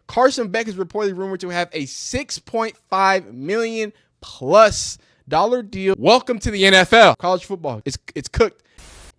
Carson Beck is reportedly rumored to have a $6.5 million plus deal. Welcome to the NFL. College football, it's cooked.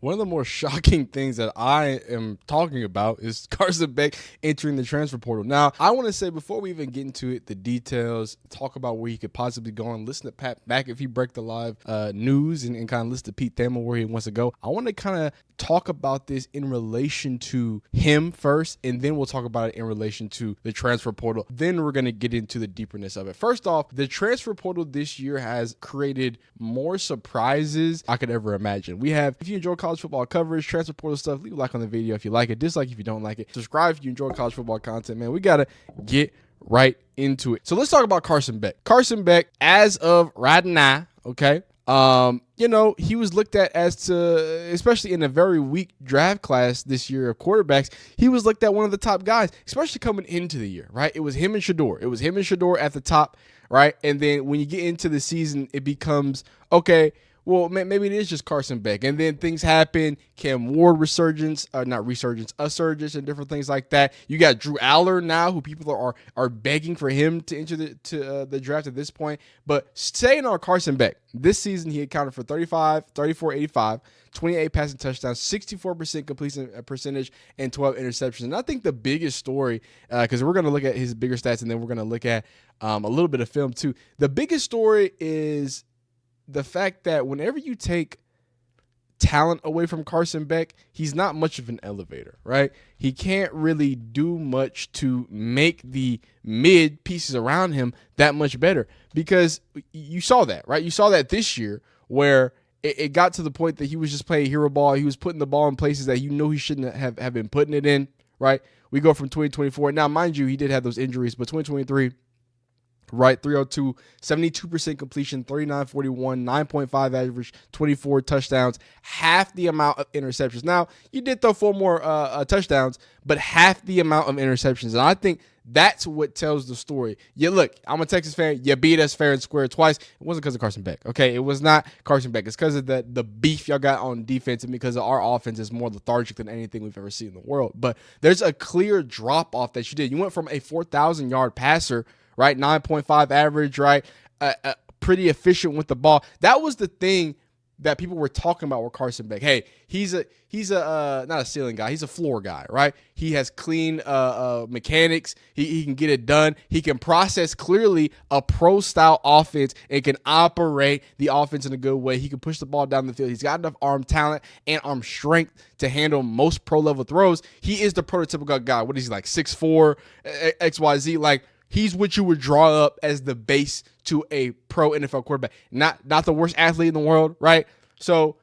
One of the more shocking things that I am talking about is Carson Beck entering the transfer portal. Now, I want to say before we even get into it, the details, talk about where he could possibly go and listen to Pat back if he break the live news and kind of listen to Pete Thamel where he wants to go. I want to kind of talk about this in relation to him first, and then we'll talk about it in relation to the transfer portal. Then we're going to get into the deeperness of it. First off, the transfer portal this year has created more surprises I could ever imagine. We have, if you enjoy college football coverage, transfer portal stuff, leave a like on the video if you like it, dislike if you don't like it, subscribe if you enjoy college football content. Man, we got to get right into it. So let's talk about Carson Beck. Carson Beck, as of right now, okay, he was looked at as to, especially in a very weak draft class this year of quarterbacks, he was looked at one of the top guys, especially coming into the year, right? It was him and Shador. It was him and Shador at the top, right? And then when you get into the season, it becomes, okay, well, maybe it is just Carson Beck. And then things happen. Cam Ward a surge and different things like that. You got Drew Aller now, who people are begging for him to enter the draft at this point. But staying on Carson Beck, this season he accounted for 34, 85, 28 passing touchdowns, 64% completion percentage, and 12 interceptions. And I think the biggest story, because we're going to look at his bigger stats and then we're going to look at a little bit of film too. The biggest story is the fact that whenever you take talent away from Carson Beck, he's not much of an elevator, right? He can't really do much to make the mid pieces around him that much better, because you saw that, right? You saw that this year where it got to the point that he was just playing hero ball. He was putting the ball in places that you know he shouldn't have been putting it in, right? We go from 2024. Now, mind you, he did have those injuries, but 2023, right, 302, 72% completion, 39-41, 9.5 average, 24 touchdowns, half the amount of interceptions. Now, you did throw 4 more touchdowns, but half the amount of interceptions. And I think that's what tells the story. Yeah, look, I'm a Texas fan. You beat us fair and square twice. It wasn't because of Carson Beck, okay? It was not Carson Beck. It's because of the beef y'all got on defense, and because of our offense is more lethargic than anything we've ever seen in the world. But there's a clear drop-off that you did. You went from a 4,000-yard passer, right, 9.5 average, right, pretty efficient with the ball. That was the thing that people were talking about with Carson Beck. Hey, he's a not a ceiling guy. He's a floor guy, right? He has clean mechanics. He can get it done. He can process clearly a pro-style offense and can operate the offense in a good way. He can push the ball down the field. He's got enough arm talent and arm strength to handle most pro-level throws. He is the prototypical guy. What is he, like 6'4", XYZ? Like, he's what you would draw up as the base to a pro NFL quarterback. Not the worst athlete in the world, right? So,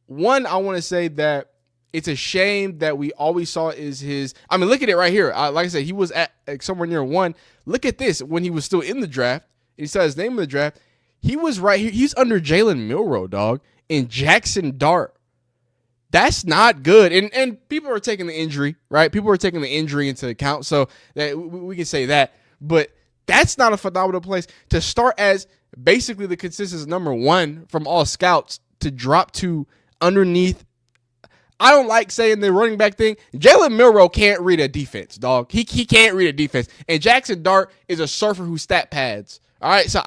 one, I want to say that it's a shame that we always saw is his. I mean, look at it right here. Like I said, he was at somewhere near 1. Look at this when he was still in the draft. And he saw his name in the draft. He was right here. He's under Jalen Milroe, dog, and Jackson Dart. That's not good. And people are taking the injury, right? People are taking the injury into account. So that we can say that. But that's not a phenomenal place to start as basically the consensus number 1 from all scouts to drop to underneath. I don't like saying the running back thing. Jalen Milroe can't read a defense, dog. He can't read a defense. And Jackson Dart is a surfer who stat pads. All right, so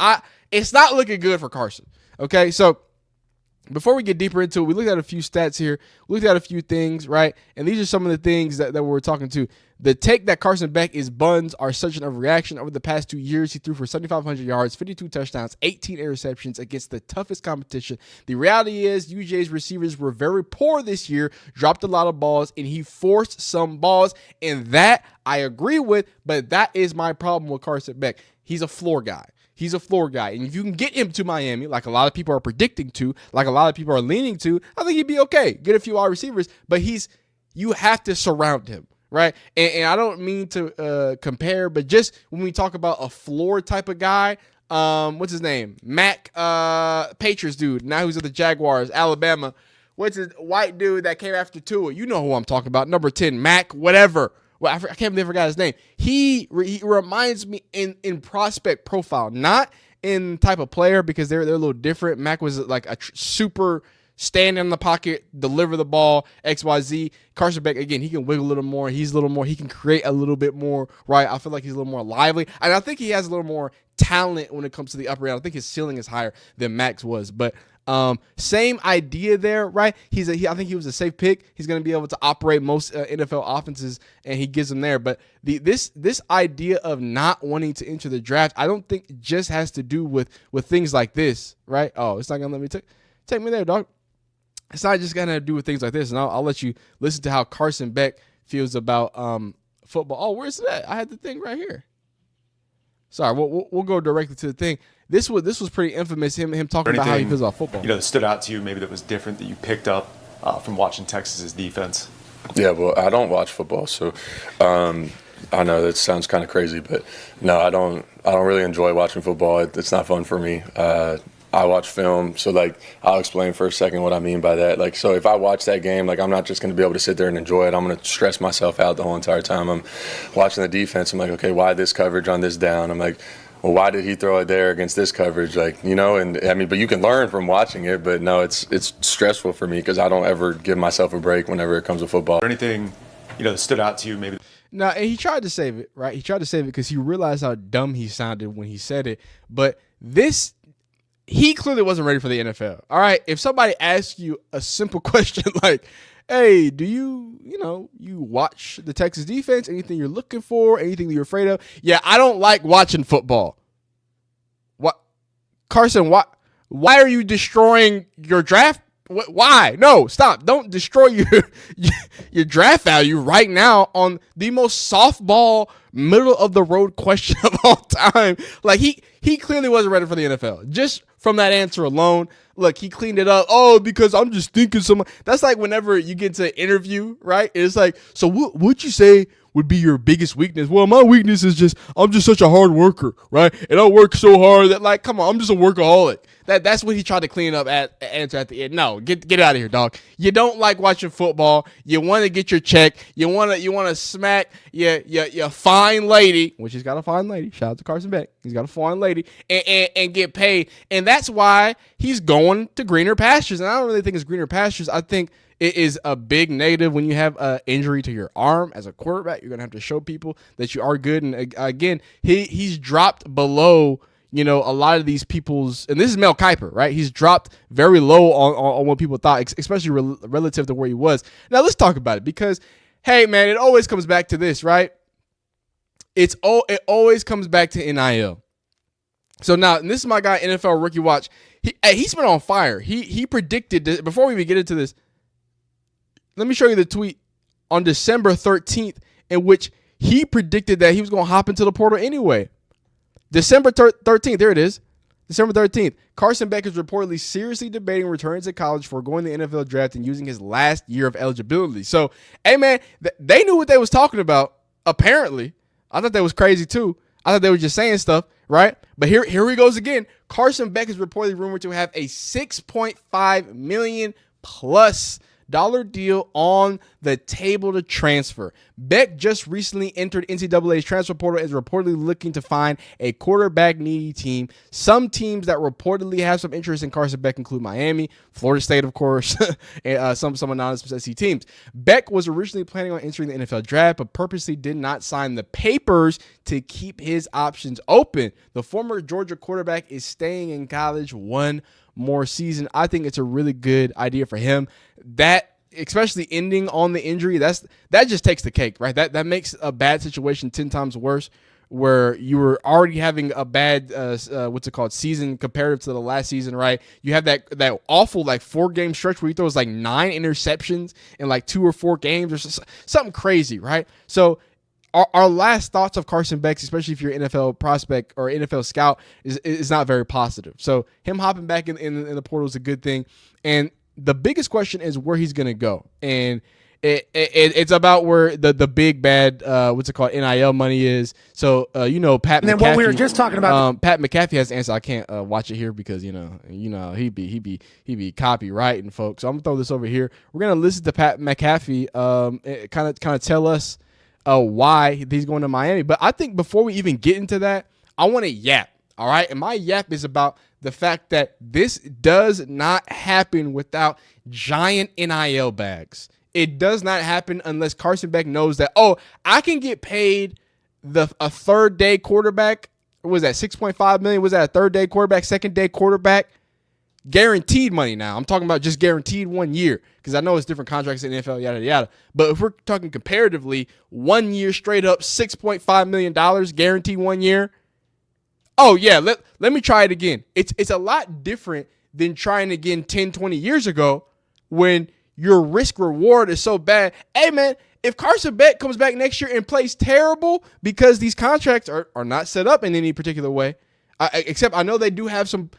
it's not looking good for Carson. Okay, so before we get deeper into it, we looked at a few stats here. We looked at a few things, right? And these are some of the things that we're talking to. The take that Carson Beck is buns are such an overreaction. Over the past 2 years, he threw for 7,500 yards, 52 touchdowns, 18 interceptions against the toughest competition. The reality is UJ's receivers were very poor this year, dropped a lot of balls, and he forced some balls. And that I agree with, but that is my problem with Carson Beck. He's a floor guy. He's a floor guy. And if you can get him to Miami, like a lot of people are predicting to, like a lot of people are leaning to, I think he'd be okay. Get a few wide receivers, but you have to surround him, right? And I don't mean to compare, but just when we talk about a floor type of guy, what's his name? Mac, Patriots dude. Now who's at the Jaguars, Alabama. What's his white dude that came after Tua? You know who I'm talking about. Number 10, Mac, whatever. Well, I can't believe I forgot his name. He reminds me in prospect profile, not in type of player, because they're a little different. Mac was like a super stand in the pocket, deliver the ball, XYZ. Carson Beck, again, he can wiggle a little more. He can create a little bit more, right? I feel like he's a little more lively. And I think he has a little more talent when it comes to the upper end. I think his ceiling is higher than Max was. But same idea there, right? I think he was a safe pick. He's going to be able to operate most NFL offenses, and he gives them there. But this idea of not wanting to enter the draft, I don't think just has to do with things like this, right? Oh, it's not going to let me take me there, dog. It's not just going to do with things like this. And I'll let you listen to how Carson Beck feels about football. Oh, where's that? I had the thing right here. Sorry, we'll go directly to the thing. This was pretty infamous, him talking about how he feels about football. That stood out to you, maybe that was different, that you picked up from watching Texas's defense? Yeah, well, I don't watch football, so I know that sounds kind of crazy, but no, I don't really enjoy watching football. It's not fun for me. I watch film, so like I'll explain for a second what I mean by that. Like, so if I watch that game, like I'm not just going to be able to sit there and enjoy it. I'm going to stress myself out the whole entire time. I'm watching the defense. I'm like, okay, why this coverage on this down? I'm like, well, why did he throw it there against this coverage? Like, and I mean, but you can learn from watching it. But no, it's stressful for me because I don't ever give myself a break whenever it comes to football. Or anything, that stood out to you, maybe? No, and he tried to save it, right? He tried to save it because he realized how dumb he sounded when he said it. But he clearly wasn't ready for the NFL. All right, if somebody asks you a simple question like, hey, do you watch the Texas defense? Anything you're looking for? Anything that you're afraid of? Yeah, I don't like watching football. What, Carson, why are you destroying your draft? Why? No, stop. Don't destroy your draft value right now on the most softball, middle of the road question of all time. Like he clearly wasn't ready for the NFL. Just from that answer alone, look, he cleaned it up. Oh, because I'm just thinking that's like whenever you get to interview, right? It's like, so what would you say would be your biggest weakness? Well, my weakness is just, I'm just such a hard worker, right? And I work so hard that, like, come on, I'm just a workaholic. That's what he tried to clean up answer at the end. No, get out of here, dog. You don't like watching football. You want to get your check. You want to smack your fine lady, which he's got a fine lady. Shout out to Carson Beck. He's got a fine lady and get paid. And that's why he's going to greener pastures. And I don't really think it's greener pastures. I think it is a big negative when you have an injury to your arm as a quarterback. You're going to have to show people that you are good. And again, he's dropped below, a lot of these people's, and this is Mel Kiper, right? He's dropped very low on what people thought, especially relative to where he was. Now let's talk about it because, hey man, it always comes back to this, right? It always comes back to NIL. So now, and this is my guy, NFL Rookie Watch. He's been on fire. He predicted this, before we even get into this. Let me show you the tweet on December 13th in which he predicted that he was going to hop into the portal anyway. December 13th, there it is. December 13th, Carson Beck is reportedly seriously debating returning to college for going to the NFL draft and using his last year of eligibility. So, hey, man, they knew what they was talking about, apparently. I thought that was crazy, too. I thought they were just saying stuff, right? But here he goes again. Carson Beck is reportedly rumored to have a $6.5 million plus deal on the table to transfer. Beck just recently entered NCAA's transfer portal and is reportedly looking to find a quarterback needy team. Some teams that reportedly have some interest in Carson Beck include Miami, Florida State, of course, and some anonymous SEC teams. Beck was originally planning on entering the NFL draft, but purposely did not sign the papers to keep his options open. The former Georgia quarterback is staying in college one more season. I think it's a really good idea for him. That, especially ending on the injury, that just takes the cake, right? That makes a bad situation 10 times worse, where you were already having a bad season comparative to the last season, right? You have that awful 4-game stretch where he throws 9 interceptions in 2 or 4 games or something crazy, right? So our last thoughts of Carson Beck, especially if you're an NFL prospect or NFL scout, is not very positive. So him hopping back in the portal is a good thing. And the biggest question is where he's going to go. And it's about where the big bad, NIL money is. So, Pat McAfee. And then what we were just talking about. Pat McAfee has the answer. I can't watch it here because, he be copywriting, folks. So I'm going to throw this over here. We're going to listen to Pat McAfee kind of tell us why he's going to Miami. But I think before we even get into that, I want to yap. All right. And my yap is about the fact that this does not happen without giant NIL bags. It does not happen unless Carson Beck knows that, oh, I can get paid a third day quarterback. What was that? 6.5 million. Was that a third day quarterback, second day quarterback? Guaranteed money now. I'm talking about just guaranteed 1 year, because I know it's different contracts in the NFL, yada, yada. But if we're talking comparatively, 1 year straight up, $6.5 million guaranteed 1 year. Oh, yeah, let me try it again. It's a lot different than trying again 10, 20 years ago when your risk reward is so bad. Hey, man, if Carson Beck comes back next year and plays terrible because these contracts are not set up in any particular way, except I know they do have some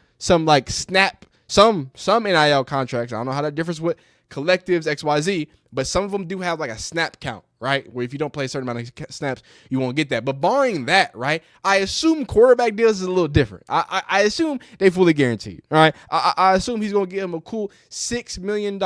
like snap, some NIL contracts. I don't know how that differs with collectives, XYZ, but some of them do have like a snap count, right? Where if you don't play a certain amount of snaps, you won't get that. But barring that, right, I assume quarterback deals is a little different. I assume they fully guaranteed, all right? I assume he's going to give him a cool $6 million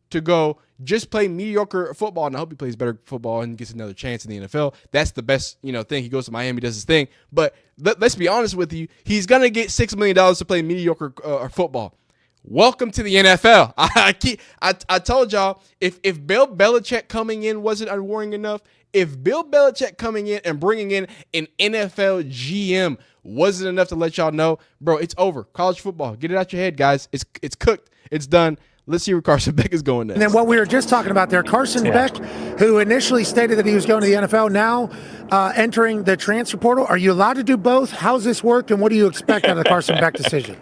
to go just play mediocre football, and I hope he plays better football and gets another chance in the NFL. That's the best, thing. He goes to Miami, does his thing. But let's be honest with you, he's gonna get $6 million to play mediocre football. Welcome to the NFL. I told y'all, if Bill Belichick coming in wasn't unwarring enough, if Bill Belichick coming in and bringing in an NFL GM wasn't enough to let y'all know, bro, it's over. College football, get it out your head, guys. It's cooked. It's done. Let's see where Carson Beck is going next. And then what we were just talking about there, Carson Beck, who initially stated that he was going to the NFL, now entering the transfer portal. Are you allowed to do both? How's this work, and what do you expect out of the Carson Beck decision?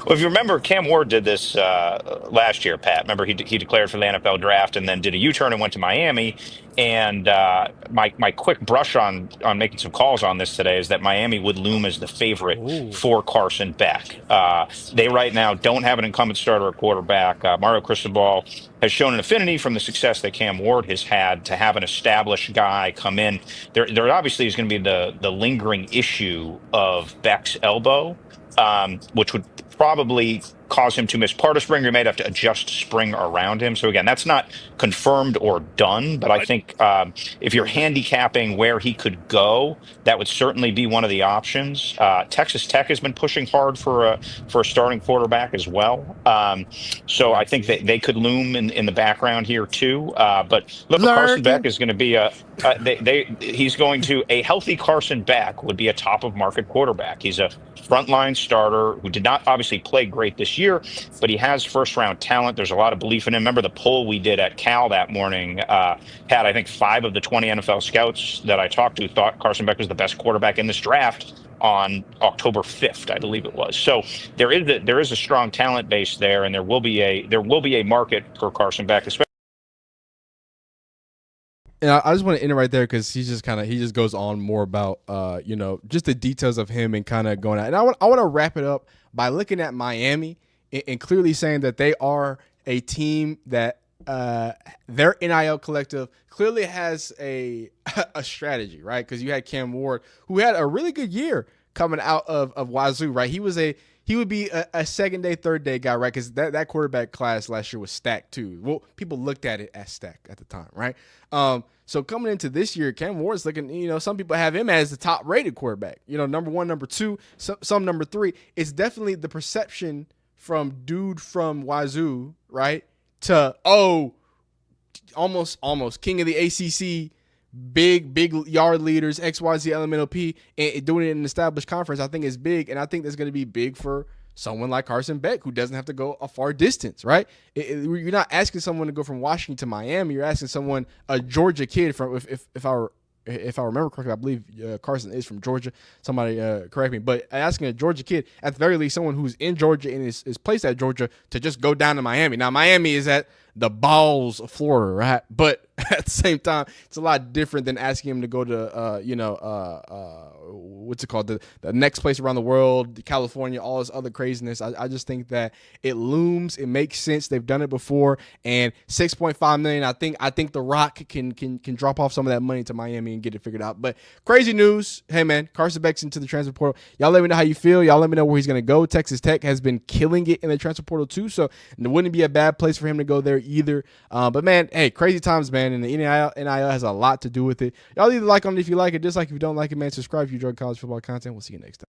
Well, if you remember, Cam Ward did this last year, Pat. Remember, he declared for the NFL draft and then did a U-turn and went to Miami. And my quick brush on making some calls on this today is that Miami would loom as the favorite for Carson Beck. They right now don't have an incumbent starter at quarterback. Mario Cristobal has shown an affinity from the success that Cam Ward has had to have an established guy come in. There obviously is going to be the lingering issue of Beck's elbow, which would probably cause him to miss part of spring. You may have to adjust spring around him. So again, that's not confirmed or done, but I think if you're handicapping where he could go, that would certainly be one of the options. Texas Tech has been pushing hard for a starting quarterback as well. So I think that they could loom in the background here too. But look, Carson Beck is going to be a healthy Carson Beck would be a top of market quarterback. He's a frontline starter who did not obviously play great this year, but he has first round talent. There's a lot of belief in him. Remember the poll we did at Cal that morning had, I think, 5 of the 20 NFL scouts that I talked to thought Carson Beck was the best quarterback in this draft on October 5th, I believe it was. So there is a strong talent base there, and there will be a market for Carson Beck, especially. And I just want to end it right there because he just goes on more about just the details of him and kind of going out. And I want to wrap it up by looking at Miami and clearly saying that they are a team that their NIL collective clearly has a strategy, right? Because you had Cam Ward, who had a really good year coming out of Wazoo, right? He would be a second day, third day guy, right? Because that quarterback class last year was stacked too. Well, people looked at it as stacked at the time, right? So coming into this year, Cam Ward's looking, some people have him as the top rated quarterback, number 1, number 2, some number 3. It's definitely the perception from dude from Wazoo, right? To, almost king of the ACC, big yard leaders, XYZ, LMNOP, and doing it in an established conference, I think is big. And I think that's going to be big for someone like Carson Beck, who doesn't have to go a far distance, right? You're not asking someone to go from Washington to Miami. You're asking someone, a Georgia kid from, if I remember correctly, I believe Carson is from Georgia. Somebody correct me. But asking a Georgia kid, at the very least, someone who's in Georgia and is placed at Georgia, to just go down to Miami. Now, Miami is at the balls of Florida, right? But at the same time, it's a lot different than asking him to go to, what's it called? The next place around the world, California, all this other craziness. I just think that it looms. It makes sense. They've done it before. And $6.5 million, I think The Rock can drop off some of that money to Miami and get it figured out. But crazy news. Hey, man, Carson Beck's into the transfer portal. Y'all let me know how you feel. Y'all let me know where he's going to go. Texas Tech has been killing it in the transfer portal too, so it wouldn't be a bad place for him to go there either. But, man, hey, crazy times, man, and the NIL has a lot to do with it. Y'all either like them if you like it, dislike if you don't like it, man. Subscribe if you enjoy college football content. We'll see you next time.